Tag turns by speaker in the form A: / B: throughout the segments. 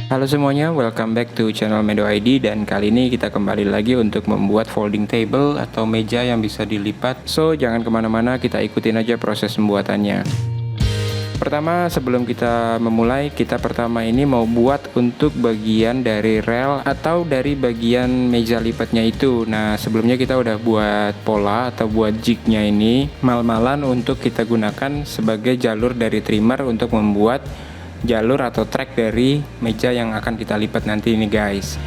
A: Halo semuanya, welcome back to channel Medo ID, dan kali ini kita kembali lagi untuk membuat folding table atau meja yang bisa dilipat. So, jangan kemana-mana, kita ikutin aja proses pembuatannya. Pertama, sebelum kita memulai, kita pertama ini mau buat untuk bagian dari rel atau dari bagian meja lipatnya itu. Nah, sebelumnya kita udah buat pola atau buat jignya ini, mal-malan untuk kita gunakan sebagai jalur dari trimmer untuk membuat jalur atau track dari meja yang akan kita lipat nanti ini guys.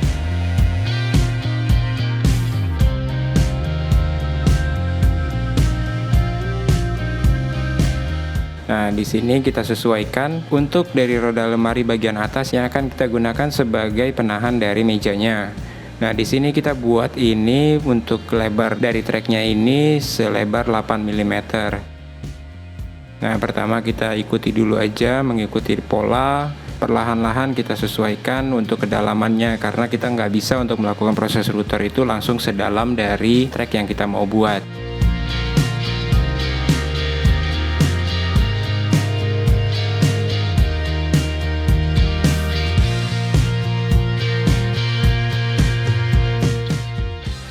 A: Nah, di sini kita sesuaikan untuk dari roda lemari bagian atas yang akan kita gunakan sebagai penahan dari mejanya. Nah, di sini kita buat ini untuk lebar dari tracknya ini selebar 8 mm. Nah, pertama kita ikuti dulu aja, mengikuti pola, perlahan-lahan kita sesuaikan untuk kedalamannya, karena kita nggak bisa untuk melakukan proses router itu langsung sedalam dari track yang kita mau buat.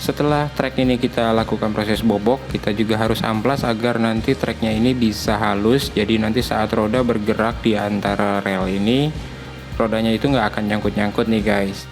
A: Setelah track ini kita lakukan proses bobok, kita juga harus amplas agar nanti tracknya ini bisa halus. Jadi nanti saat roda bergerak di antara rel ini, rodanya itu nggak akan nyangkut-nyangkut nih guys.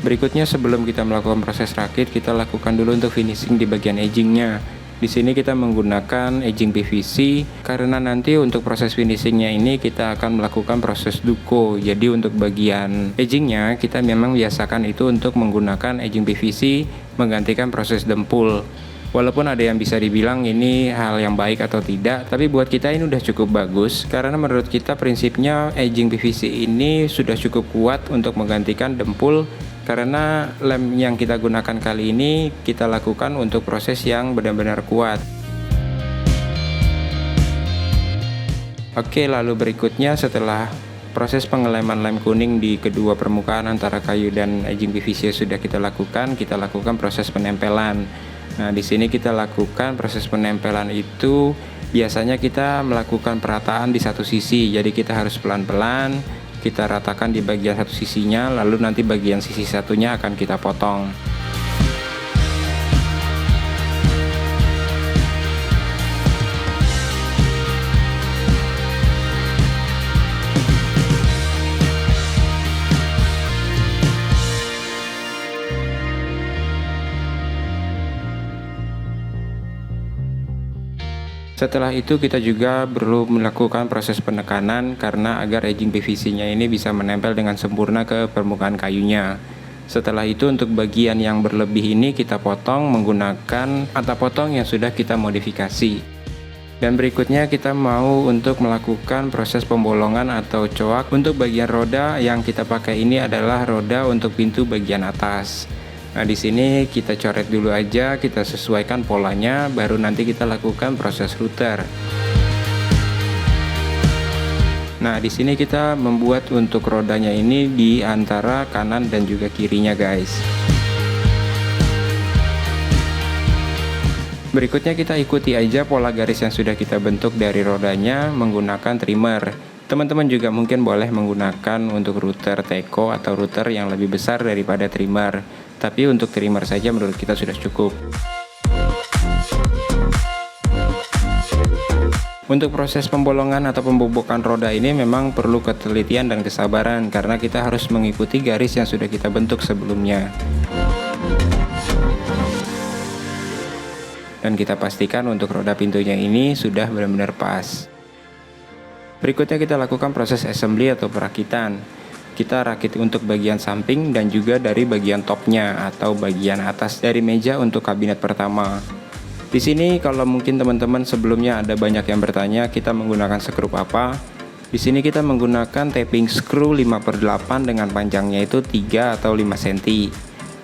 A: Berikutnya, sebelum kita melakukan proses rakit, kita lakukan dulu untuk finishing di bagian edgingnya. Di sini kita menggunakan edging PVC karena nanti untuk proses finishingnya ini kita akan melakukan proses duko. Jadi untuk bagian edgingnya kita memang biasakan itu untuk menggunakan edging PVC menggantikan proses dempul. Walaupun ada yang bisa dibilang ini hal yang baik atau tidak, tapi buat kita ini udah cukup bagus karena menurut kita prinsipnya edging PVC ini sudah cukup kuat untuk menggantikan dempul. Karena lem yang kita gunakan kali ini kita lakukan untuk proses yang benar-benar kuat. Oke, lalu berikutnya setelah proses pengeleman lem kuning di kedua permukaan antara kayu dan edging PVC sudah kita lakukan proses penempelan. Nah, di sini kita lakukan proses penempelan itu biasanya kita melakukan perataan di satu sisi. Jadi kita harus pelan-pelan kita ratakan di bagian satu sisinya, lalu nanti bagian sisi satunya akan kita potong. Setelah itu kita juga perlu melakukan proses penekanan karena agar edging PVC-nya ini bisa menempel dengan sempurna ke permukaan kayunya. Setelah itu untuk bagian yang berlebih ini kita potong menggunakan atap potong yang sudah kita modifikasi. Dan berikutnya kita mau untuk melakukan proses pembolongan atau coak. Untuk bagian roda yang kita pakai ini adalah roda untuk pintu bagian atas. Nah, di sini kita coret dulu aja, kita sesuaikan polanya, baru nanti kita lakukan proses router. Nah, di sini kita membuat untuk rodanya ini di antara kanan dan juga kirinya, guys. Berikutnya kita ikuti aja pola garis yang sudah kita bentuk dari rodanya menggunakan trimmer. Teman-teman juga mungkin boleh menggunakan untuk router teko atau router yang lebih besar daripada trimmer. Tapi untuk trimmer saja menurut kita sudah cukup. Untuk proses pembolongan atau pembobokan roda ini memang perlu ketelitian dan kesabaran karena kita harus mengikuti garis yang sudah kita bentuk sebelumnya. Dan kita pastikan untuk roda pintunya ini sudah benar-benar pas. Berikutnya kita lakukan proses assembly atau perakitan. Kita rakit untuk bagian samping dan juga dari bagian topnya atau bagian atas dari meja untuk kabinet pertama. Di sini kalau mungkin teman-teman sebelumnya ada banyak yang bertanya kita menggunakan skrup apa. Di sini kita menggunakan tapping screw 5/8 dengan panjangnya itu 3 atau 5 cm.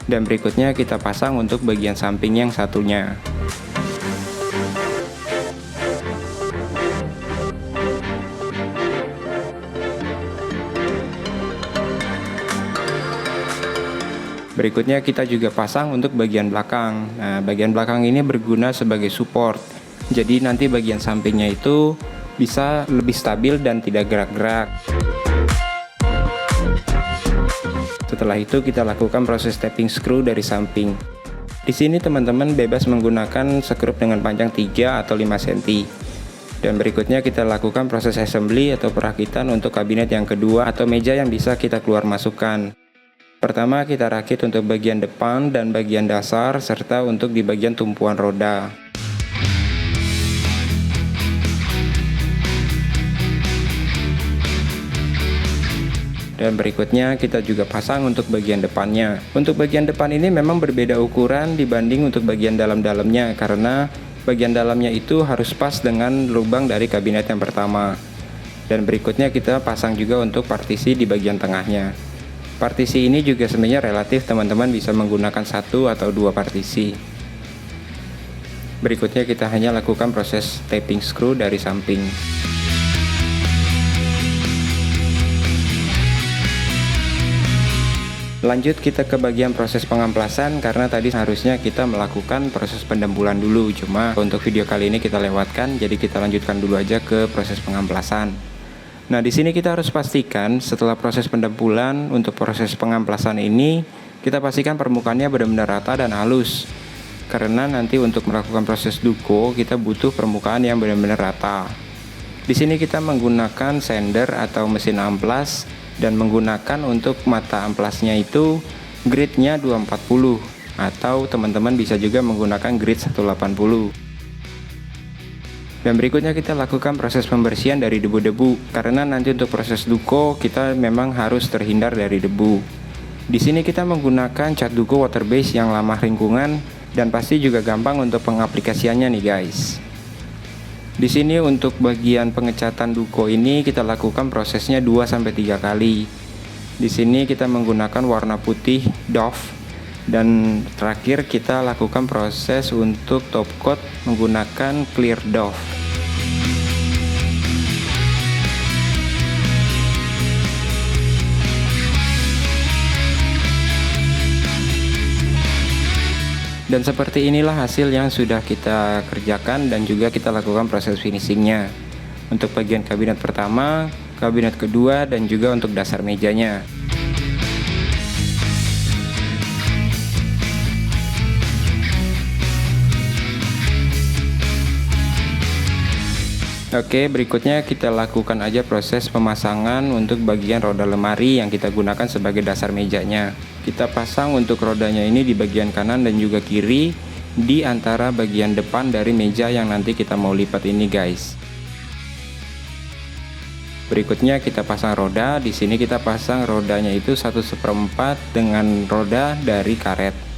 A: Dan berikutnya kita pasang untuk bagian samping yang satunya. Berikutnya kita juga pasang untuk bagian belakang. Nah, bagian belakang ini berguna sebagai support. Jadi nanti bagian sampingnya itu bisa lebih stabil dan tidak gerak-gerak. Setelah itu kita lakukan proses tapping screw dari samping. Di sini teman-teman bebas menggunakan skrup dengan panjang 3 atau 5 cm. Dan berikutnya kita lakukan proses assembly atau perakitan untuk kabinet yang kedua atau meja yang bisa kita keluar masukkan. Pertama kita rakit untuk bagian depan dan bagian dasar serta untuk di bagian tumpuan roda. Dan berikutnya kita juga pasang untuk bagian depannya. Untuk bagian depan ini memang berbeda ukuran dibanding untuk bagian dalam-dalamnya, karena bagian dalamnya itu harus pas dengan lubang dari kabinet yang pertama. Dan berikutnya kita pasang juga untuk partisi di bagian tengahnya. Partisi ini juga sebenarnya relatif, teman-teman bisa menggunakan 1 atau 2 partisi. Berikutnya kita hanya lakukan proses tapping screw dari samping. Lanjut kita ke bagian proses pengamplasan, karena tadi harusnya kita melakukan proses pendempulan dulu, cuma untuk video kali ini kita lewatkan, jadi kita lanjutkan dulu aja ke proses pengamplasan. Nah, di sini kita harus pastikan setelah proses pendempulan, untuk proses pengamplasan ini kita pastikan permukaannya benar-benar rata dan halus. Karena nanti untuk melakukan proses duko kita butuh permukaan yang benar-benar rata. Di sini kita menggunakan sander atau mesin amplas, dan menggunakan untuk mata amplasnya itu gridnya 240, atau teman-teman bisa juga menggunakan grid 180. Dan berikutnya kita lakukan proses pembersihan dari debu-debu, karena nanti untuk proses duko kita memang harus terhindar dari debu. Di sini kita menggunakan cat duko water base yang ramah lingkungan dan pasti juga gampang untuk pengaplikasiannya nih guys. Di sini untuk bagian pengecatan duko ini kita lakukan prosesnya 2-3 kali. Di sini kita menggunakan warna putih Doff, dan terakhir kita lakukan proses untuk top coat menggunakan clear Doff. Dan seperti inilah hasil yang sudah kita kerjakan dan juga kita lakukan proses finishingnya. Untuk bagian kabinet pertama, kabinet kedua, dan juga untuk dasar mejanya. Oke, berikutnya kita lakukan aja proses pemasangan untuk bagian roda lemari yang kita gunakan sebagai dasar mejanya. Kita pasang untuk rodanya ini di bagian kanan dan juga kiri di antara bagian depan dari meja yang nanti kita mau lipat ini guys. Berikutnya kita pasang roda. Di sini kita pasang rodanya itu 1/4 dengan roda dari karet.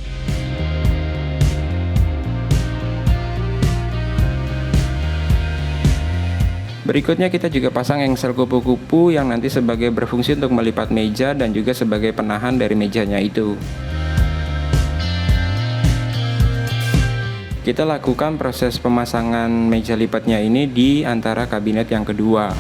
A: Berikutnya kita juga pasang engsel kupu-kupu yang nanti sebagai berfungsi untuk melipat meja dan juga sebagai penahan dari mejanya itu. Kita lakukan proses pemasangan meja lipatnya ini di antara kabinet yang kedua.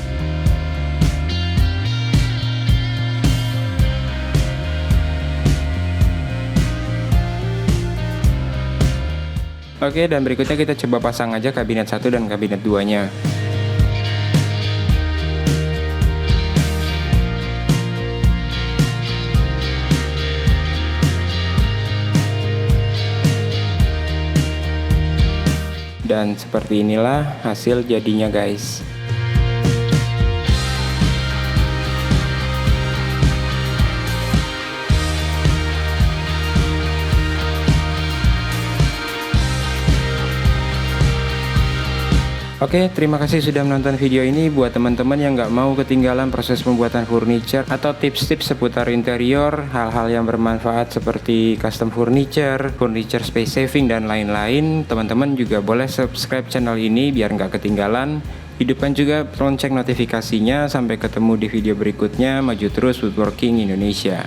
A: Oke, dan berikutnya kita coba pasang aja kabinet 1 dan kabinet 2-nya. Dan seperti inilah hasil jadinya guys. Oke, terima kasih sudah menonton video ini. Buat teman-teman yang nggak mau ketinggalan proses pembuatan furniture atau tips-tips seputar interior, hal-hal yang bermanfaat seperti custom furniture, furniture space saving, dan lain-lain, teman-teman juga boleh subscribe channel ini biar nggak ketinggalan. Hidupkan juga lonceng notifikasinya. Sampai ketemu di video berikutnya. Maju terus, woodworking Indonesia.